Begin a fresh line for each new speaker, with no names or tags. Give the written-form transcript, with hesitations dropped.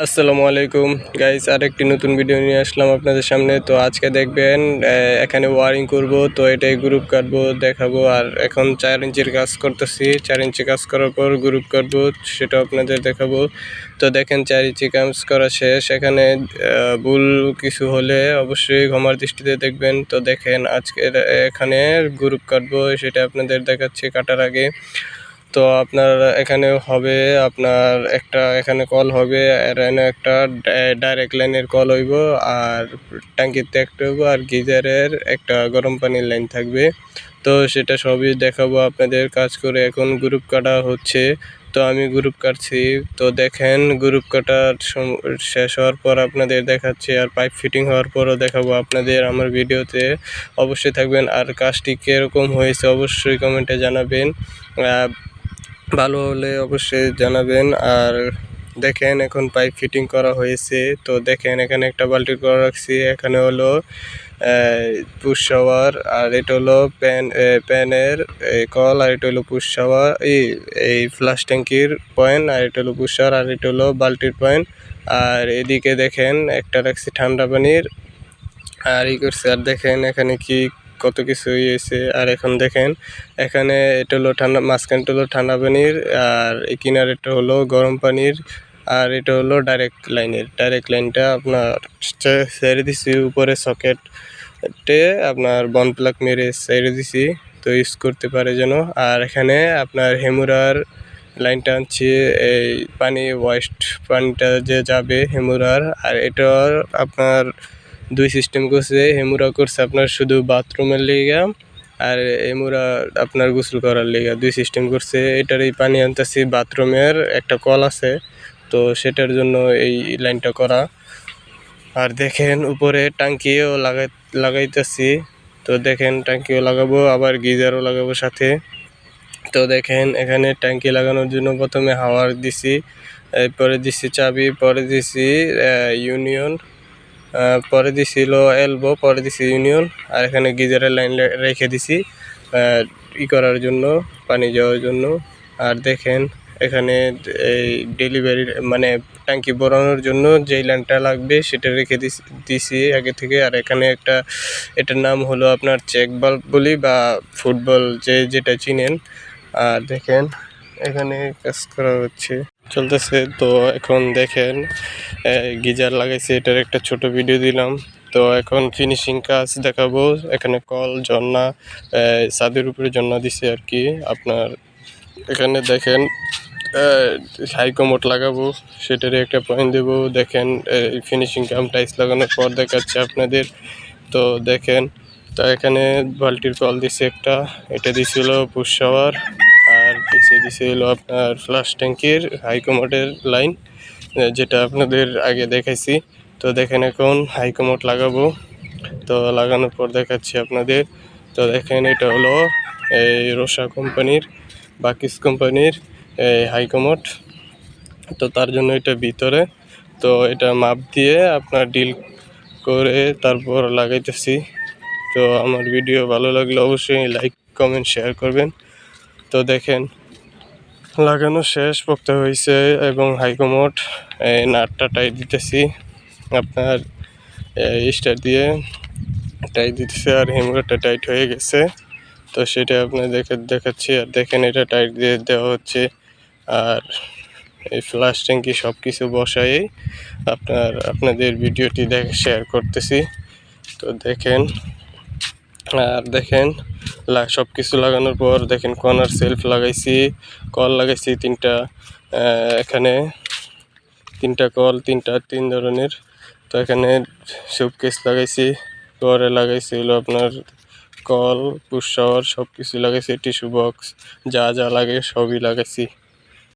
আসসালামু আলাইকুম গাইস, আরেকটি নতুন ভিডিও নিয়ে আসলাম আপনাদের সামনে। তো আজকে দেখবেন এখানে ওয়ারিং করব, তো এটাই গ্রুপ কাটবো দেখাবো। আর এখন 4 ইঞ্চির কাজ করতেছি, 4 ইঞ্চি কাজ করার পর গ্রুপ কাটবো, সেটা আপনাদের দেখাবো। তো দেখেন 4 ইঞ্চি কাজ করা শেষ। এখানে ভুল কিছু হলে অবশ্যই ক্ষমার দৃষ্টিতে দেখবেন। তো দেখেন আজকে এখানে গ্রুপ কাটবো, সেটা আপনাদের দেখাচ্ছি কাটার আগে। তো আপনার এখানে হবে, আপনার একটা এখানে কল হবে, আর এখানে একটা ডাইরেক্ট লাইনের কল হইব, আর ট্যাঙ্কিতে একটা হইব, আর গিজারের একটা গরম পানির লাইন থাকবে। তো সেটা সবই দেখাবো আপনাদের। কাজ করে এখন গ্রুপ কাটা হচ্ছে, তো আমি গ্রুপ কাটছি। তো দেখেন গ্রুপ কাটার শেষ হওয়ার পর আপনাদের দেখাচ্ছি, আর পাইপ ফিটিং হওয়ার পরও দেখাবো আপনাদের। আমার ভিডিওতে অবশ্যই থাকবেন। আর কাজটি কীরকম হয়েছে অবশ্যই কমেন্টে জানাবেন, ভালো হলে অবশ্যই জানাবেন। আর দেখেন এখন পাইপ ফিটিং করা হয়েছে। তো দেখেন এখানে একটা বালতি করা রাখছি, এখানে হলো পুশ শাওয়ার, আর এটা হলো প্যানের কল, আর এটা হলো পুশ শাওয়ার, এই ফ্লাশ ট্যাঙ্কির পয়েন্ট, আর এটা হলো পুশ শাওয়ার, আর এটা হলো বালতির পয়েন্ট। আর এদিকে দেখেন একটা রাখছি ঠান্ডা পানির, আর করছে। আর দেখেন এখানে কি কত কিছু হয়েছে। আর এখন দেখেন এখানে এটা হলো ঠান্ডা, মাঝখানটা হলো ঠান্ডা পানির, আর এই কিনারেরটা হলো গরম পানির, আর এটা হলো ডাইরেক্ট লাইনটা আপনার ছেড়ে দিছি উপরে সকেটে, আপনার বন প্লাগ মেরে ছেড়ে দিছি, তো ইউজ করতে পারে যেন। আর এখানে আপনার হেমুরার লাইনটা আনছি, এই ওয়েস্ট পানিটা যে যাবে হেমুরার। আর এটা আপনার দুই সিস্টেম করছে, হেমুরা করছে আপনার শুধু বাথরুমের লিগা, আর হেমুরা আপনার গোসল করার লিগা, দুই সিস্টেম করছে। এটারই পানি আনতেছি, বাথরুমের একটা কল আছে, তো সেটার জন্য এই লাইনটা করা। আর দেখেন উপরে টাঙ্কিও লাগাইতেছি, তো দেখেন টাঙ্কিও লাগাবো, আবার গিজারও লাগাবো সাথে। তো দেখেন এখানে ট্যাঙ্কি লাগানোর জন্য প্রথমে হাওয়ার দিছি, এরপরে দিছি চাবি, পরে দিছি ইউনিয়ন, পরে দিছিল এলবো, পরে দিছি ইউনিয়ন। আর এখানে গিজারের লাইন রেখে দিছি করার জন্য, পানি যাওয়ার জন্য। আর দেখেন এখানে এই ডেলিভারি মানে ট্যাঙ্কি ভরানোর জন্য যেই লাইনটা লাগবে সেটা রেখে দিছি আগে থেকে। আর এখানে একটা, এটার নাম হলো আপনার চেক বাল্ব বলি, বা ফুটবল যেটা চিনেন। আর দেখেন এখানে কাজ করা চলতেছে। তো এখন দেখেন গিজার লাগাইছে, এটার একটা ছোট ভিডিও দিলাম। তো এখন ফিনিশিং কাজ দেখাবো। এখানে কল ঝর্ণা, ছাদের উপরে ঝর্ণা দিছে আর কি আপনার। এখানে দেখেন হাইকমোট লাগাবো, সেটারই একটা পয়েন্ট দেবো। দেখেন ফিনিশিং কাম টাইলস লাগানোর পর দেখাচ্ছে আপনাদের। তো দেখেন, তো এখানে বালতির কল দিছে একটা, এটা দিছিল পুশ শাওয়ার, আর পিছিয়ে দিছিল আপনার ফ্লাশ ট্যাঙ্কির হাইকমোটের লাইন, যেটা আপনাদের আগে দেখাইছি। তো দেখেন এখন হাইকমোট লাগাবো, তো লাগানোর পর দেখাচ্ছি আপনাদের। তো দেখেন এটা হলো এই রোসা কোম্পানির, বাকিস কোম্পানির হাইকমোট। তো তার জন্য এটা ভিতরে, তো এটা মাপ দিয়ে আপনার ডিল করে তারপর লাগাইতেছি। তো আমার ভিডিও ভালো লাগলে অবশ্যই লাইক কমেন্ট শেয়ার করবেন। তো দেখেন লাগানো শেষ, পোক্ত হয়েছে, এবং হাইকমোট নাটটা টাইট দিতেছি আপনার স্টার দিয়ে টাইট দিতেছে, আর হেমুরাটা টাইট হয়ে গেছে। তো সেটা আপনার দেখাচ্ছি। আর দেখেন এটা টাইট দিয়ে দেওয়া হচ্ছে, আর এই ফ্লাশ ট্যাঙ্কি সব কিছু বসাই আপনাদের ভিডিওটি শেয়ার করতেছি। তো দেখেন, আর দেখেন সব কিছু লাগানোর পর দেখেন কর্নার সেলফ লাগাইছি, কল লাগাইছি তিনটা, এখানে তিনটা কল, তিন ধরনের। তো এখানে শোকেস লাগাইছি, পরে লাগাইছি হলো আপনার কল, পুশ শাওয়ার, সব কিছু লাগাইছি, টিস্যু বক্স, যা যা লাগে সবই লাগাইছি।